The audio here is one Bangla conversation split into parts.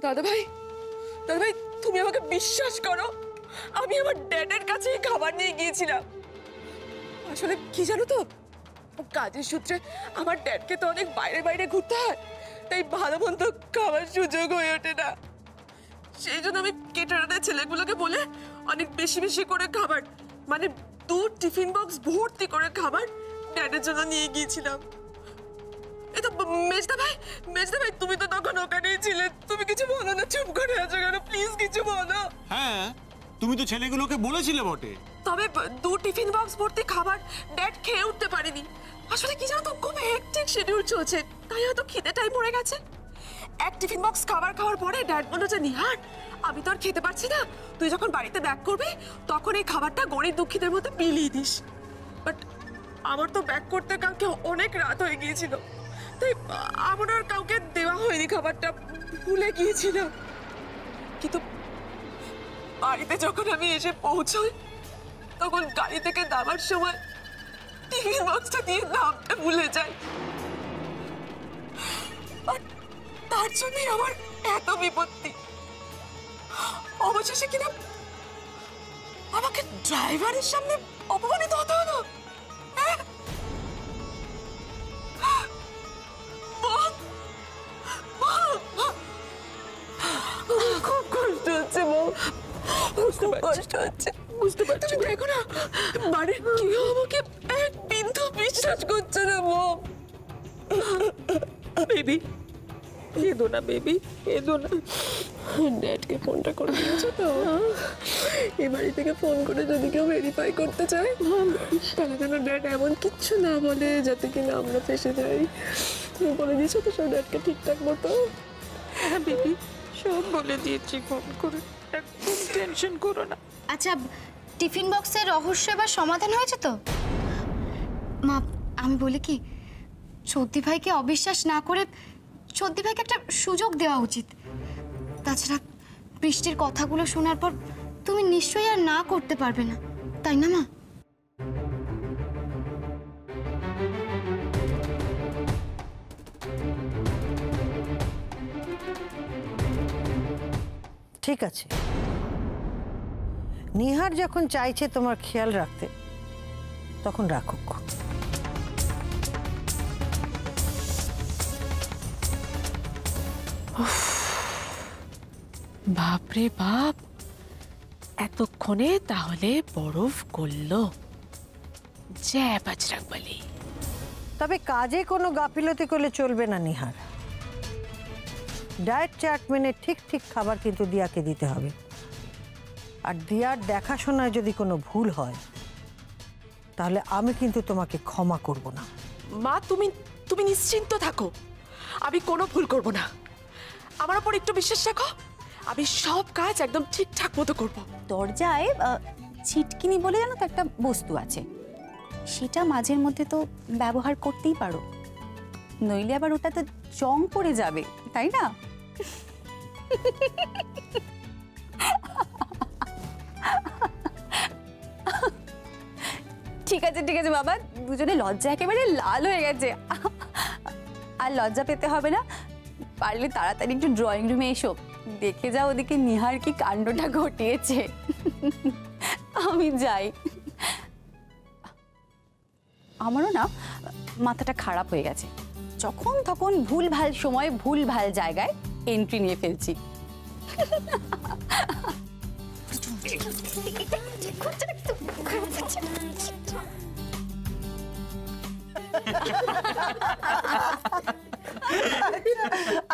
দাদা ভাই তুমি আমাকে বিশ্বাস করো, আমি আমার ড্যাডের কাছে খাবার নিয়ে গিয়েছিলাম। আসলে কি জানো তো, কাজের সূত্রে আমার ড্যাডকে তো অনেক বাইরে বাইরে ঘুরতে হয়, তাই ভালো মন্দ খাওয়ার সুযোগ হয়ে ওঠে না। সেই জন্য আমি কেটারারদের ছেলেগুলোকে বলে অনেক বেশি বেশি করে খাবার, মানে 2 টিফিন বক্স ভর্তি করে খাবার ড্যাডের জন্য নিয়ে গিয়েছিলাম। এই তো মেজদা ভাই তুমি তো তখন ওখানেই ছিলে, তুমি কিছু বলো না, চুপ করে আছো কেন? প্লিজ কিছু বলো। হ্যাঁ, তুমি তো ছেলেগুলোকে বলেছিলে বটে। তবে 2 টিফিন বক্স ভর্তি খাবার ড্যাড খেয়ে উঠতে পারেনি। আসলে কি জানো তো, খুব হেক্টিক শিডিউল চলছে, তাই হয়তো খিদেটাই মরে গেছে। 1 টিফিন বক্স খাবার খাওয়ার পরে ড্যাড বলল যে নিহার, আমি তো আর খেতে পারছি না, তুই যখন বাড়িতে ব্যাক করবি তখন এই খাবারটা গরিব দুঃখীদের মধ্যে বিলিয়ে দিস। বাট আমার তো ব্যাক করতে কালকে অনেক রাত হয়ে গিয়েছিল, তাই আমার আর কাউকে দেওয়া হয়নি খাবারটা, ভুলে গিয়েছিলাম। কিন্তু বাড়িতে যখন আমি এসে পৌঁছই তখন গাড়ি থেকে নামার সময় টিফিন বক্সটা দিয়ে নামতে ভুলে যাই। আর তার জন্যই আমার এত বিপত্তি। অবশেষে কিনা আমাকে ড্রাইভারের সামনে অপমানিত হতে হলো। খুব কষ্ট হচ্ছে বউ, কষ্ট হচ্ছে, বুঝতে পারছি। তুমি দেখো না বাড়ির কেউ আমাকে এক বিন্দু বিশ্বাস করছে না বউ। বেবি এদো না, বেবি এদো না। ড্যাডকে ফোনটা করে দিয়েছো তো? এই বাড়ি থেকে ফোন করে যদি কেউ ভেরিফাই করতে চায় তাহলে যেন ড্যাড এমন কিচ্ছু না বলে যাতে কিনা আমরা ফেসে যাই। তুমি বলে দিয়েছো তো সব ড্যাডকে ঠিকঠাক মতো? হ্যাঁ বেবি, সব বলে দিয়েছি ফোন করে, একদম টেনশন করো না। আচ্ছা, টিফিন বক্সের রহস্য এবার সমাধান হয়েছে তো? মা, আমি বলি কি, চৌধুরী ভাইকে অবিশ্বাস না করে চৌধুরী ভাইকে একটা সুযোগ দেওয়া উচিত। তাছাড়া বৃষ্টির কথাগুলো শোনার পর তুমি নিশ্চয়ই আর না করতে পারবে না, তাই না মা? ঠিক আছে, নিহার যখন চাইছে তোমার খেয়াল রাখতে তখন রাখুক। বাপরে বাপ, এতক্ষণে তাহলে বরফ গললো। জয় বজরংবলী। তবে কাজে কোনো গাফিলতি করলে চলবে না নিহার। ডায়েট চার্ট মেনে ঠিক ঠিক খাবার কিন্তু দিয়াকে দিতে হবে। আর দিয়ার দেখাশোনায় যদি কোনো ভুল হয় তাহলে আমি কিন্তু তোমাকে ক্ষমা করব না। মা তুমি নিশ্চিন্ত থাকো, আমি কোনো ভুল করব না। আমার উপর একটু বিশ্বাস রাখো, আমি সব কাজ একদম ঠিকঠাক মতো করব। দরজায় ছিটকিনি বলে জানো তো একটা বস্তু আছে, সেটা মাঝের মধ্যে তো ব্যবহার করতেই পারো, নইলে আবার ওটাতে জং পড়ে যাবে, তাই না? ঠিক আছে ঠিক আছে বাবা, দুজনে লজ্জা একেবারে লাল হয়ে গেছে। আর লজ্জা পেতে হবে না, পারলে তাড়াতাড়ি একটু ড্রয়িং রুমে এসো, দেখে যাও ওদিকে নিহার কি কাণ্ডটা ঘটিয়েছে। আমি যাই। আমারও না মাথাটা খারাপ হয়ে গেছে, যখন তখন ভুল ভাল সময় ভুল ভাল জায়গায় এন্ট্রি নিয়ে ফেলছি।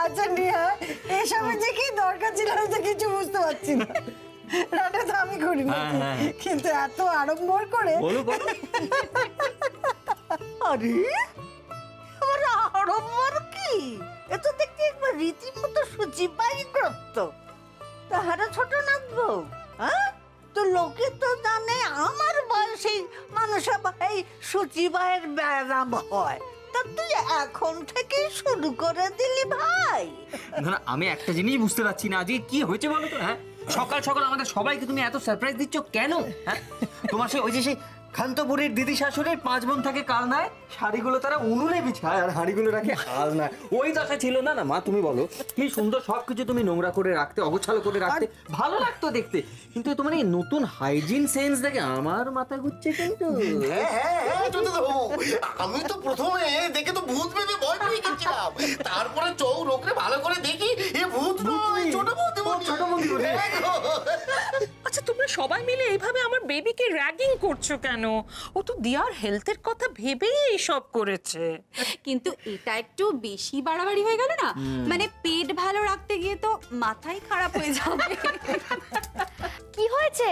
আচ্ছা নিহা, এসবের যে কি দরকার ছিল আমি তো কিছু বুঝতে পারছি না। রান্না তো আমি করি না, কিন্তু এত আড়ম্বর করে। আরে আমার আড়ম্বর কি? এ তো দেখতে একবার রীতিমতো সুচিবাই করত। তাহারা ছোট নাচবো? হ্যাঁ, তো লোকে তো জানে আমার বয়সী মানুষ এই সুচিবাইয়ের ব্যায়াম হয়, তা তুই এখন থেকে শুরু করে দিলি ভাই? না আমি একটা জিনিস বুঝতে পারছি না, আজকে কি হয়েছে বলো তো? হ্যাঁ, সকাল সকাল আমাদের সবাইকে তুমি এত সারপ্রাইজ দিচ্ছ কেন? হ্যাঁ, তোমার ওই যে সেই খান্তপুরীর দিদি শাশুড়ির 5 বোন থাকে কালনায়, শাড়িগুলো তারা উনুনে বিছায় আর হাঁড়িগুলো রাখে আলনায়। ওই দশা ছিল না না মা, তুমি বলো কি সুন্দর সবকিছু তুমি নোংরা করে রাখতে, অগোছালো করে রাখতে, ভালো লাগতো দেখতে। কিন্তু তোমার এই নতুন হাইজিন সেন্স দেখে আমার মাথা ঘুরছে কিন্তু। হ্যাঁ ছোটবাবু, আমি তো প্রথমে দেখে তো ভূত ভেবে ভয় পেয়ে গেছিলাম, তারপরে চোখ রোকরে ভালো করে দেখি এ ভূত নয়, ছোট বৌদি। আচ্ছা তোমরা সবাই মিলে এইভাবে আমার বেবিকে র্যাগিং করছো কেন? ও তো দিয়ার হেলথের কথা ভেবেই এইসব করেছে। কিন্তু এটা একটু বেশি বাড়াবাড়ি হয়ে গেল না? মানে পেট ভালো রাখতে গিয়ে তো মাথাই খারাপ হয়ে যাবে। কি হয়েছে?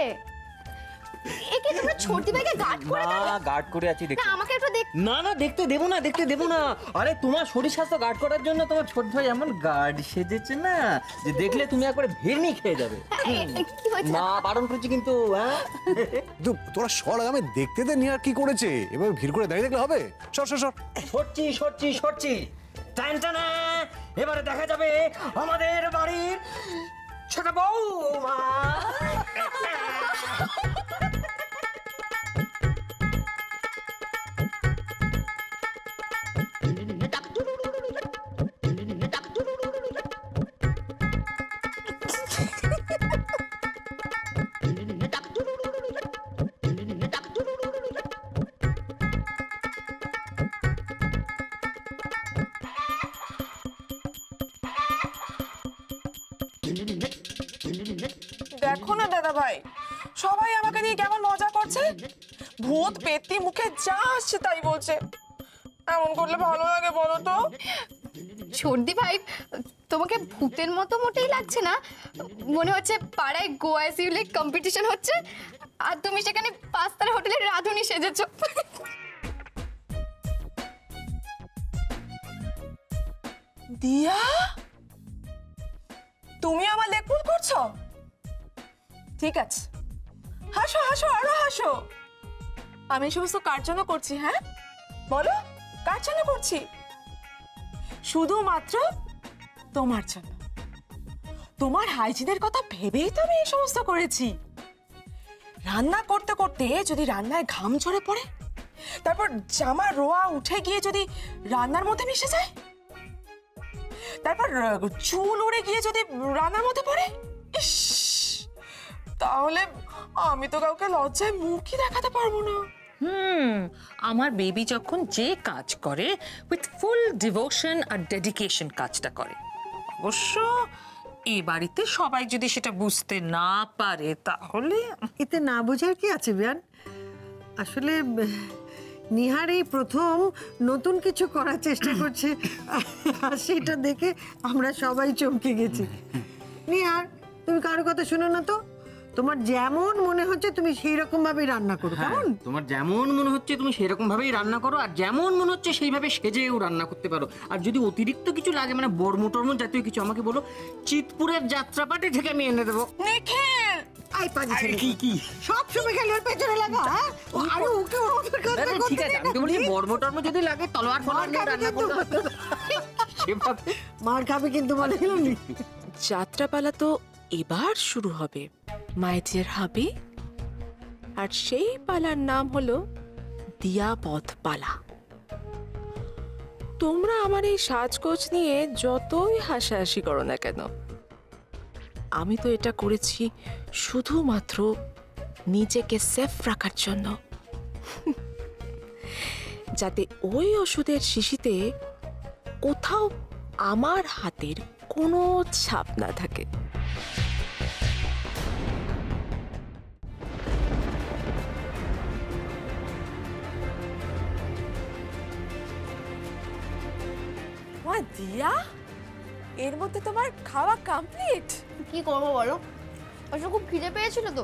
একে তোমরা ছোটি ভাইকে গার্ড করে দাও। না গার্ড করে আছি না দেখতে। আমাকে একটু দেখ। না না দেখতে দেবো না, দেখতে দেবো না। আরে তোমার শরীর স্বাস্থ্য গার্ড করার জন্য তোমার ছোট ভাই এমন গার্ড সেজেছে না যে দেখলে তুমি একবারে ভেরমি খেয়ে যাবে। কি হয়েছে? না বারণ করছি কিন্তু। হ্যাঁ তোরা সর, আমি দেখতে দে নিহার কি করেছে। এবার ভিড় করে দাঁড়িয়ে দেখলে হবে? সর সর সর। সরছি সরছি সরছি। টান টানা এবারে দেখা যাবে আমাদের বাড়ির ছোট বৌমা। দেখো না দাদা ভাই, সবাই আমাকে নিয়ে কেমন মজা করছে। ভূত পেত্তি মুখে যা আসছে তাই বলছে। এমন করলে ভালো লাগে বলো তো? ছোটি ভাই তোমাকে ভূতের মতো মোটেই লাগছে না। মনে হচ্ছে পাড়ায় গোয়া সিউলে কম্পিটিশন হচ্ছে আর তুমি সেখানে 5 তারা হোটেলের রাঁধুনি সেজেছো। দিয়া, তুমি আমার লেকুল করছো? ঠিক আছে, হাসো হাসো আরো হাসো। আমি সমস্ত কার জন্য করছি? হ্যাঁ বলো, কার জন্য করছি? শুধুমাত্র তোমার জন্য। তোমার হাইজিনের কথা ভেবেই তো আমি এই সমস্ত করেছি। রান্না করতে করতে যদি রান্নায় ঘাম ঝরে পড়ে, তারপর জামার রোয়া উঠে গিয়ে যদি রান্নার মধ্যে মিশে যায়, তারপর চুল উড়ে গিয়ে যদি রান্নার মধ্যে পড়ে, ইস, তাহলে আমি তো কাউকে লজ্জায় মুখই দেখাতে পারবো না। আমার বেবি যখন যে কাজ করে উইথ ফুল ডিভোশন আর ডেডিকেশন কাজটা করে। অবশ্য এই বাড়িতে সবাই যদি সেটা বুঝতে না পারে তাহলে এতে না বোঝার কি আছে বিয়ান? আসলে নিহার এই প্রথম নতুন কিছু করার চেষ্টা করছে আর সেটা দেখে আমরা সবাই চমকে গেছি। নিহার, তুমি কারো কথা শোনো না তো। তোমার যেমন মনে হচ্ছে তুমি সেই রকম ভাবেই রান্না করো, কেমন? তোমার যেমন মনে হচ্ছে তুমি সেরকম ভাবেই রান্না করো, আর যেমন মনে হচ্ছে সেইভাবে সেজেও রান্না করতে পারো। আর যদি অতিরিক্ত কিছু লাগে, মানে বর্মটর্ম জাতীয় কিছু, আমাকে বলো, চিতপুরের যাত্রাপাটি থেকে আমি এনে দেবো। নিখিল, আই পাজি ছেলে, কি কি সব সময় খেলে ওর পেছনে লাগা, হ্যাঁ? আরে ওকে ওর কথা আরে ঠিক আছে, আমি তো বলছি বর্মটর্ম যদি লাগে তলোয়ার ফলোয়ার নিয়ে রান্না করতে হবে। সেভাবে মার খাবে কিন্তু বলে গেলাম। যাত্রাপালা তো এবার শুরু হবে মাই ডিয়ার হাবি, আর সেই পালার নাম হলো দিয়াপথ পালা। তোমরা আমার এই সাজগোজ নিয়ে যতই হাসাহাসি করো না কেন, আমি তো এটা করেছি শুধুমাত্র নিজেকে সেফ রাখার জন্য, যাতে ওই ওষুধের শিশিতে কোথাও আমার হাতের কোনো ছাপ না থাকে। দিয়া, এর মধ্যে তোমার খাওয়া কমপ্লিট? কি করবো বলো? আসলে খুব খিদে পেয়েছিল তো।